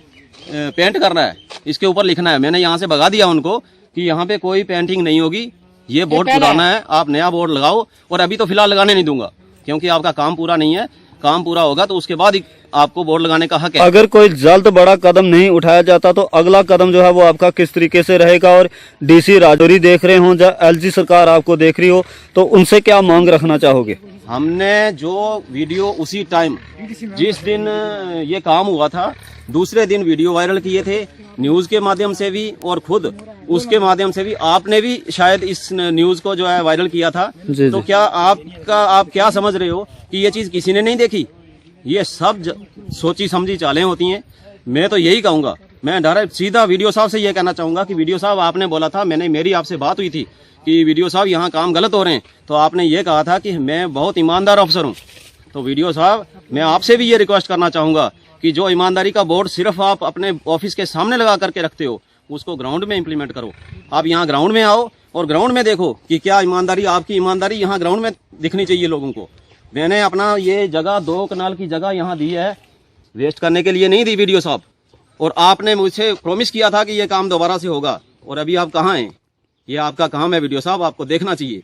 पेंट करना है, इसके ऊपर लिखना है। मैंने यहाँ से भगा दिया उनको कि यहाँ पे कोई पेंटिंग नहीं होगी, ये बोर्ड पुराना है, आप नया बोर्ड लगाओ। और अभी तो फिलहाल लगाने नहीं दूंगा क्योंकि आपका काम पूरा नहीं है। काम पूरा होगा तो उसके बाद ही आपको बोर्ड लगाने का हक है। अगर कोई जल्द बड़ा कदम नहीं उठाया जाता तो अगला कदम जो है वो आपका किस तरीके से रहेगा? और डीसी राजौरी देख रहे हों या एलजी सरकार आपको देख रही हो तो उनसे क्या मांग रखना चाहोगे? हमने जो वीडियो उसी टाइम जिस दिन ये काम हुआ था दूसरे दिन वीडियो वायरल किए थे, न्यूज़ के माध्यम से भी और खुद उसके माध्यम से भी। आपने भी शायद इस न्यूज़ को जो है वायरल किया था। तो क्या आप क्या समझ रहे हो कि ये चीज़ किसी ने नहीं देखी? ये सब सोची समझी चालें होती हैं। मैं तो यही कहूँगा, मैं डायरेक्ट सीधा वीडियो साहब से ये कहना चाहूँगा कि वीडियो साहब आपने बोला था, मेरी आपसे बात हुई थी कि वीडियो साहब यहाँ काम गलत हो रहे हैं, तो आपने ये कहा था कि मैं बहुत ईमानदार अफसर हूँ। तो वीडियो साहब मैं आपसे भी ये रिक्वेस्ट करना चाहूँगा कि जो ईमानदारी का बोर्ड सिर्फ आप अपने ऑफिस के सामने लगा करके रखते हो उसको ग्राउंड में इम्प्लीमेंट करो। आप यहाँ ग्राउंड में आओ और ग्राउंड में देखो कि क्या ईमानदारी, आपकी ईमानदारी यहाँ ग्राउंड में दिखनी चाहिए लोगों को। मैंने अपना ये जगह 2 कनाल की जगह यहाँ दी है, वेस्ट करने के लिए नहीं दी वीडियो साहब। और आपने मुझसे प्रॉमिस किया था कि ये काम दोबारा से होगा और अभी आप कहाँ हैं? ये आपका काम है वीडियो साहब, आपको देखना चाहिए।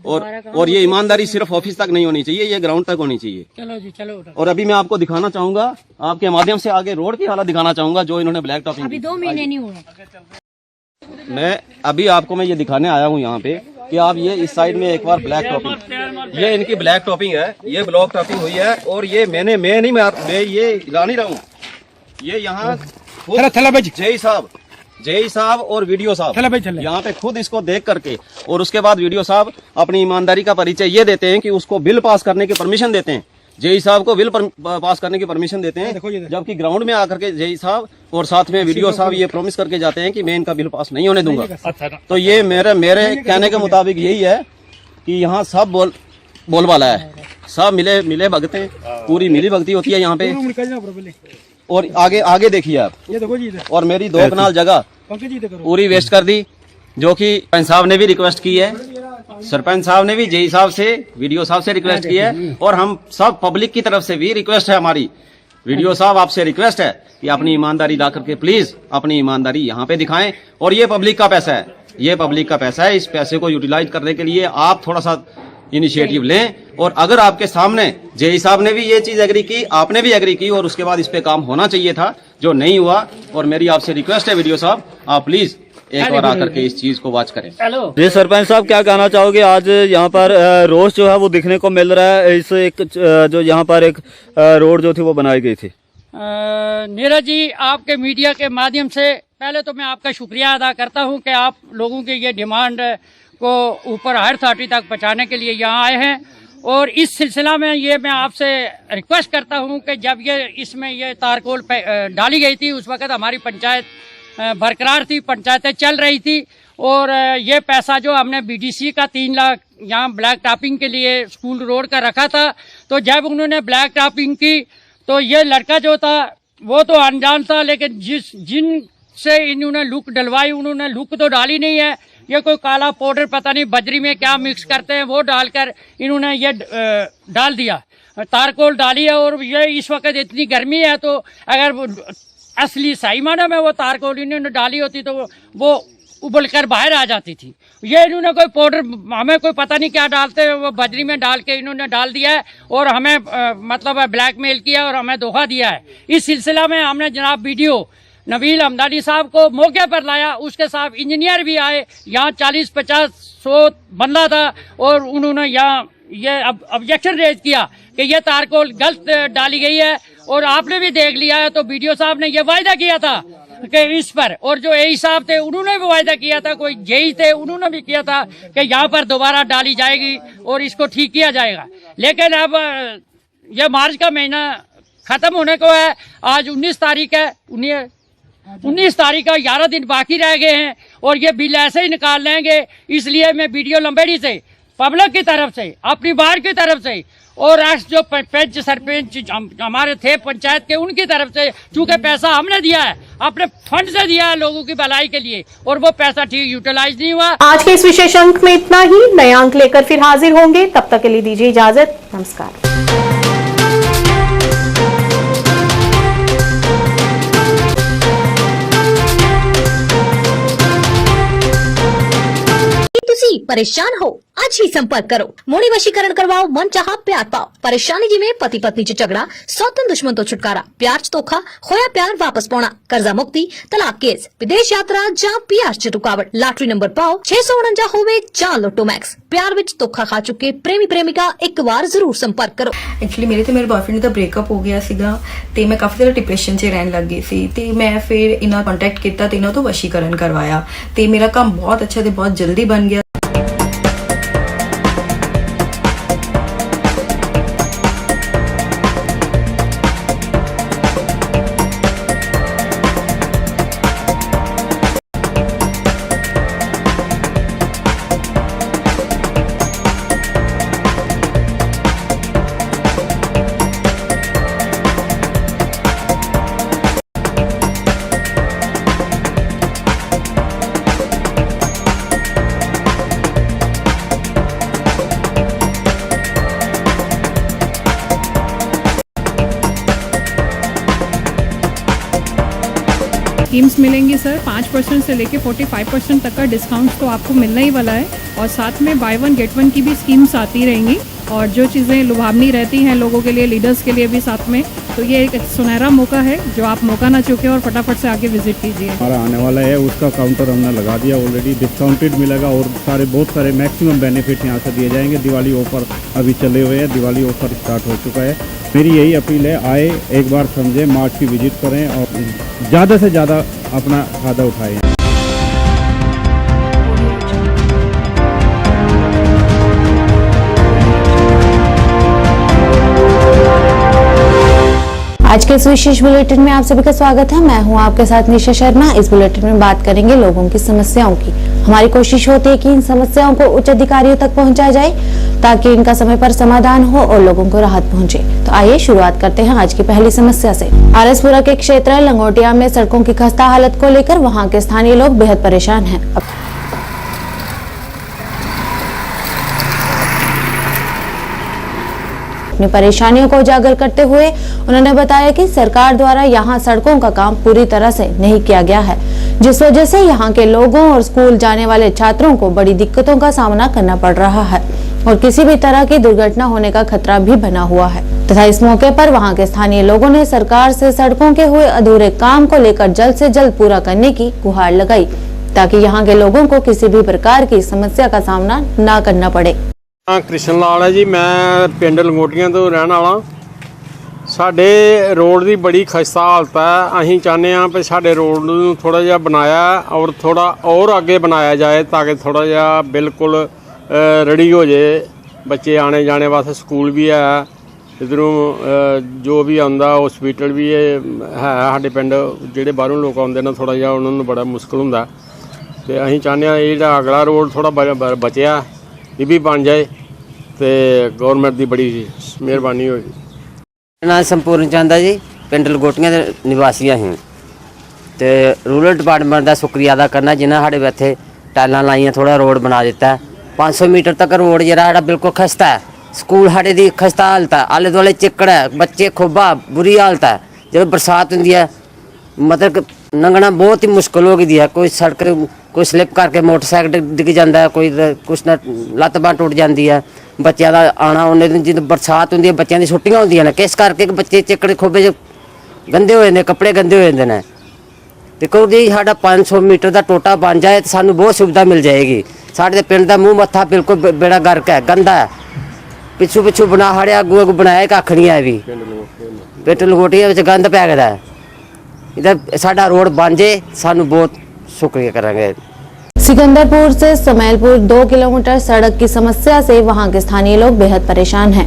और ये ईमानदारी सिर्फ ऑफिस तक नहीं होनी चाहिए, ये ग्राउंड तक होनी चाहिए। चलो जी चलो। और अभी मैं आपको दिखाना चाहूंगा, आपके माध्यम से आगे रोड की हालत दिखाना चाहूंगा जो इन्होंने ब्लैक टॉपिंग अभी 2 महीने नहीं हुए। मैं अभी आपको ये दिखाने आया हूँ यहाँ पे कि आप ये इस साइड में एक बार ब्लैक टॉपिंग, ये इनकी ब्लैक टॉपिंग है, ये ब्लॉक टॉपिंग हुई है। और ये मैं ये ला नहीं रहा हूँ, ये यहाँ जय साहब और वीडियो साहब यहाँ पे खुद इसको देख करके और उसके बाद वीडियो साहब अपनी ईमानदारी का परिचय ये देते हैं कि उसको बिल पास करने की परमिशन देते हैं। जय साहब को बिल पास करने की परमिशन देते हैं, जबकि ग्राउंड में आकर के जय साहब और साथ में वीडियो साहब ये प्रॉमिस करके जाते हैं कि मैं इनका बिल पास नहीं होने दूंगा। तो ये मेरे कहने के मुताबिक यही है कि यहाँ सब बोलबाला है, सब मिले भगते हैं, पूरी मिली भगती होती है यहाँ पे। और आगे देखिए आप, ये देखो जी, और मेरी 2 कनाल जगह पूरी वेस्ट कर दी, जो कि सरपंच साहब ने भी रिक्वेस्ट की है, सरपंच साहब ने भी जेई साहब से, वीडियो साहब से रिक्वेस्ट की है। और हम सब पब्लिक की तरफ से भी रिक्वेस्ट है हमारी, वीडियो साहब आपसे रिक्वेस्ट है कि अपनी ईमानदारी ला करके प्लीज अपनी ईमानदारी यहाँ पे दिखाएं। और ये पब्लिक का पैसा है, ये पब्लिक का पैसा है, इस पैसे को यूटिलाइज करने के लिए आप थोड़ा सा इनिशिएटिव लें। और अगर आपके सामने जेई साहब ने भी ये चीज एग्री की, आपने भी एग्री की और उसके बाद इस पे काम होना चाहिए था, जो नहीं हुआ। और मेरी आपसे रिक्वेस्ट है वीडियो साहब, आप प्लीज एक बार आकर के इस चीज को वॉच करें। जी सरपंच साहब, क्या कहना चाहोगे? आज यहाँ पर रोष जो है वो दिखने को मिल रहा है, इस एक जो यहाँ पर एक रोड जो थी वो बनाई गई थी। नीरज जी, आपके मीडिया के माध्यम से पहले तो मैं आपका शुक्रिया अदा करता हूँ कि आप लोगों की ये डिमांड को ऊपर हायर अथॉरिटी तक पहुँचाने के लिए यहाँ आए हैं। और इस सिलसिला में ये मैं आपसे रिक्वेस्ट करता हूँ कि जब इसमें ये तारकोल डाली गई थी उस वक़्त हमारी पंचायत बरकरार थी, पंचायतें चल रही थी। और ये पैसा जो हमने बीडीसी का 3 लाख यहाँ ब्लैक टॉपिंग के लिए स्कूल रोड का रखा था, तो जब उन्होंने ब्लैक टॉपिंग की तो ये लड़का जो था वो तो अनजान था, लेकिन जिनसे इन्होंने लुक डलवाई उन्होंने लुक तो डाली नहीं है। ये कोई काला पाउडर पता नहीं बजरी में क्या मिक्स करते हैं वो डालकर इन्होंने ये डाल दिया, तारकोल डाली है। और ये इस वक्त इतनी गर्मी है, तो अगर असली सही माने में वो तारकोल इन्होंने डाली होती तो वो उबल कर बाहर आ जाती थी। ये इन्होंने कोई पाउडर, हमें कोई पता नहीं क्या डालते हैं, वो बजरी में डाल के इन्होंने डाल दिया है और हमें मतलब ब्लैकमेल किया और हमें धोखा दिया है। इस सिलसिला में हमने जनाब वीडियो नबील हमदानी साहब को मौके पर लाया, उसके साथ इंजीनियर भी आए, यहाँ 40-50-100 बंदा था और उन्होंने यहाँ ये ऑब्जेक्शन रेज किया कि ये तारकोल गलत डाली गई है। और आपने भी देख लिया है, तो वीडियो साहब ने ये वायदा किया था कि इस पर, और जो एई साहब थे उन्होंने भी वायदा किया था, कोई जेई थे उन्होंने भी किया था कि यहाँ पर दोबारा डाली जाएगी और इसको ठीक किया जाएगा। लेकिन अब ये मार्च का महीना खत्म होने को है, आज 19 तारीख है, 19 तारीख का 11 दिन बाकी रह गए हैं और ये बिल ऐसे ही निकाल लेंगे। इसलिए मैं वीडियो लंबेड़ी से, पब्लिक की तरफ से, अपनी बार की तरफ से और जो पंच सरपंच हमारे थे पंचायत के, उनकी तरफ से, चूंकि पैसा हमने दिया है, अपने फंड से दिया है लोगों की भलाई के लिए और वो पैसा ठीक यूटिलाइज नहीं हुआ। आज के इस विशेष अंक में इतना ही, नए अंक लेकर फिर हाजिर होंगे, तब तक के लिए दीजिए इजाजत, नमस्कार। ਤੁਸੀਂ परेशान हो आज ही संपर्क करो। मोड़ी वशीकरण करवाओ, मन चाहा प्यार पाओ। परेशानी जी में पति पत्नी च झगड़ा, सौतन दुश्मन तो छुटकारा, प्यार च धोखा, खोया प्यार वापस पाना, कर्जा मुक्ति, तलाक केस, विदेश यात्रा जां प्यार च रुकावट, लॉटरी नंबर पाओ 649 होवे जां लोटो मैक्स। प्यार विच धोखा खा चुके प्रेमी प्रेमिका एक बार जरूर संपर्क करो। एक्चुअली मेरे ਤੇ ਮੇਰੇ ਬॉयਫ੍ਰੈਂਡ ਦਾ ਬ੍ਰੇਕਅਪ ਹੋ ਗਿਆ ਸੀਗਾ ਤੇ ਮੈਂ ਕਾਫੀ ਜ਼ਿਆਦਾ ਡਿਪਰੈਸ਼ਨ 'ਚ ਰਹਿਣ ਲੱਗ ਗਈ ਸੀ ਤੇ ਮੈਂ ਫਿਰ ਇਹਨਾਂ ਕੰਟੈਕਟ ਕੀਤਾ ਤੇ ਇਹਨਾਂ ਤੋਂ ਵਸ਼ੀਕਰਨ ਕਰਵਾਇਆ ਤੇ ਮੇਰਾ ਕੰਮ ਬਹੁਤ ਅੱਛਾ ਤੇ ਬਹੁਤ ਜਲਦੀ ਬਣ ਗਿਆ। स्कीम्स मिलेंगी सर, 5% से लेके 45% तक का डिस्काउंट तो आपको मिलने ही वाला है और साथ में बाय वन गेट वन की भी स्कीम्स आती रहेंगी और जो चीज़ें लुभावनी रहती हैं लोगों के लिए, लीडर्स के लिए भी साथ में, तो ये एक सुनहरा मौका है जो आप मौका ना चूकें और फटाफट से आके विजिट कीजिए। हमारा आने वाला है उसका काउंटर हमने लगा दिया ऑलरेडी, डिस्काउंटेड मिलेगा और बहुत सारे मैक्सिमम बेनिफिट यहाँ से दिए जाएंगे। दिवाली ऑफर अभी चले हुए हैं, दिवाली ऑफर स्टार्ट हो चुका है। मेरी यही अपील है, आए एक बार समझें, मार्च की विजिट करें और ज़्यादा से ज़्यादा अपना फ़ायदा उठाएं। आज के इस विशेष बुलेटिन में आप सभी का स्वागत है। मैं हूं आपके साथ निशा शर्मा। इस बुलेटिन में बात करेंगे लोगों की समस्याओं की। हमारी कोशिश होती है कि इन समस्याओं को उच्च अधिकारियों तक पहुंचाया जाए ताकि इनका समय पर समाधान हो और लोगों को राहत पहुंचे। तो आइए शुरुआत करते हैं आज की पहली समस्या से। आरएसपुरा के क्षेत्र लंगोटिया में सड़कों की खस्ता हालत को लेकर वहाँ के स्थानीय लोग बेहद परेशान हैं। अपनी परेशानियों को उजागर करते हुए उन्होंने बताया कि सरकार द्वारा यहां सड़कों का काम पूरी तरह से नहीं किया गया है, जिस वजह से यहां के लोगों और स्कूल जाने वाले छात्रों को बड़ी दिक्कतों का सामना करना पड़ रहा है और किसी भी तरह की दुर्घटना होने का खतरा भी बना हुआ है। तथा इस मौके पर वहां के स्थानीय लोगों ने सरकार से सड़कों के हुए अधूरे काम को लेकर जल्द से जल्द पूरा करने की गुहार लगाई ताकि यहाँ के लोगों को किसी भी प्रकार की समस्या का सामना न करना पड़े। कृष्ण लाल है जी, मैं पिंड लंगोटियां तो रहने वाला। साडे रोड की बड़ी खस्ता हालत है। असीं चाहते हैं भी साडे रोड नूं थोड़ा जिहा बनाया और थोड़ा और आगे बनाया जाए ताकि थोड़ा जिहा बिल्कुल रेडी हो जाए। बच्चे आने जाने वास्ते स्कूल भी है, इधरों जो भी आंदा हॉस्पिटल भी है साडे पिंड। जिहड़े बाहरों लोग आउंदे ने थोड़ा जिहा उन्हां नूं बड़ा मुश्किल हुंदा ते असीं चाहते हैं ये जिहड़ा अगला रोड थोड़ा बचिया ये भी बन जाए तो गौरमेंट की बड़ी मेहरबानी होगी। मेरा नाम संपूर्ण चंद है जी, पिंड लंगोटियां दे निवासी हैं तो रूरल डिपार्टमेंट का शुक्रिया अदा करना जिन्हें साढ़े इत्थे टाइलां लाइयां, थोड़ा रोड बना दिता है। 500 मीटर तक रोड जरा बिल्कुल खस्ता है। स्कूल साढ़े दी खस्ता हालत है, आले दुआले चिक्कड़ है, बच्चे खुब्बा बुरी हालत है। जब बरसात होंदी है मतलब लंघना बहुत ही मुश्किल हो गई है। कोई सड़क कोई स्लिप करके मोटरसाइकिल डिग जाता है, कोई कुछ न लत्त बांह टुट जाती है। बच्चों का आना उन्हें जो बरसात होंगी है, बच्चों की छुट्टियां होंदियां ने, किस करके बच्चे चिक्कड़ खोबे च गंदे हो जाते, कपड़े गंदे हो जाते हैं। देखो जी साढ़ा 500 मीटर का टोटा बन जाए तो सानू बहुत सुविधा मिल जाएगी। साढ़े पिंड का मूँह मत्था बिल्कुल बेड़ा गर्क है, गंदा है। पिछू पिछू बना हड़िया अगू अगू बनाया कख नहीं है। भी पिंड लंगोटिया में गंद पै गया है। इधर साडा रोड बन जाए सानू बहुत शुक्रिया करेंगे। सिकंदरपुर से समैलपुर 2 किलोमीटर सड़क की समस्या से वहां के स्थानीय लोग बेहद परेशान हैं।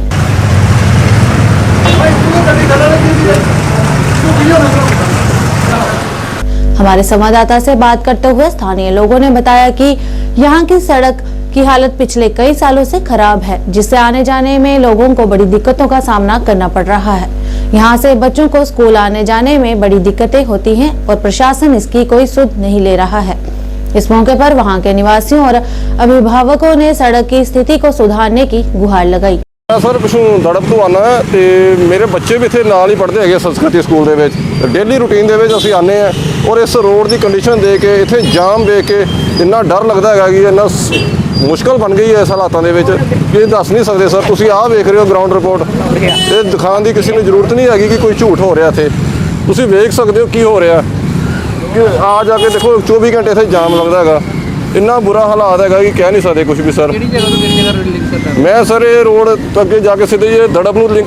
हमारे संवाददाता से बात करते हुए स्थानीय लोगों ने बताया कि यहां की सड़क की हालत पिछले कई सालों से खराब है, जिससे आने जाने में लोगों को बड़ी दिक्कतों का सामना करना पड़ रहा है। यहाँ से बच्चों को स्कूल आने जाने में बड़ी दिक्कतें होती हैं और प्रशासन इसकी कोई सुध नहीं ले रहा है। इस मौके पर वहाँ के निवासियों और अभिभावकों ने सड़क की स्थिति को सुधारने की गुहार लगाई। सर पिछों दड़प तो आना है तो मेरे बच्चे भी इतने नाल ही पढ़ते हैं संस्कृति स्कूल के डेली रूटीन के असीं आने हैं और इस रोड की कंडीशन देख के इतने जाम देख के इन्ना डर लगता है कि इन्ना ਮੁਸ਼ਕਲ ਬਣ ਗਈ ਹੈ ਇਸ ਹਾਲਾਤਾਂ ਦੇ ਵਿੱਚ ਕਿ ਦੱਸ ਨਹੀਂ ਸਕਦੇ ਸਰ। ਤੁਸੀਂ ਆਹ ਵੇਖ ਰਹੇ ਹੋ ਗਰਾਊਂਡ ਰਿਪੋਰਟ, ਇਹ ਦਿਖਾਉਣ ਦੀ ਕਿਸੇ ਨੂੰ ਜ਼ਰੂਰਤ ਨਹੀਂ ਹੈਗੀ ਕਿ ਕੋਈ ਝੂਠ ਹੋ ਰਿਹਾ ਇੱਥੇ। ਤੁਸੀਂ ਵੇਖ ਸਕਦੇ ਹੋ ਕੀ ਹੋ ਰਿਹਾ ਕਿ ਆ ਜਾ ਕੇ ਦੇਖੋ 24 ਘੰਟੇ ਇੱਥੇ ਜਾਮ ਲੱਗਦਾ ਹੈਗਾ। ਇੰਨਾ ਬੁਰਾ ਹਾਲਾਤ ਹੈਗਾ ਕਿ ਕਹਿ ਨਹੀਂ ਸਕਦੇ ਕੁਝ ਵੀ ਸਰ। ਮੈਂ ਸਰ ਇਹ ਰੋਡ ਅੱਗੇ ਜਾ ਕੇ ਸਿੱਧੇ ਇਹ ਧੜਪ ਨੂੰ ਲਿੰਕ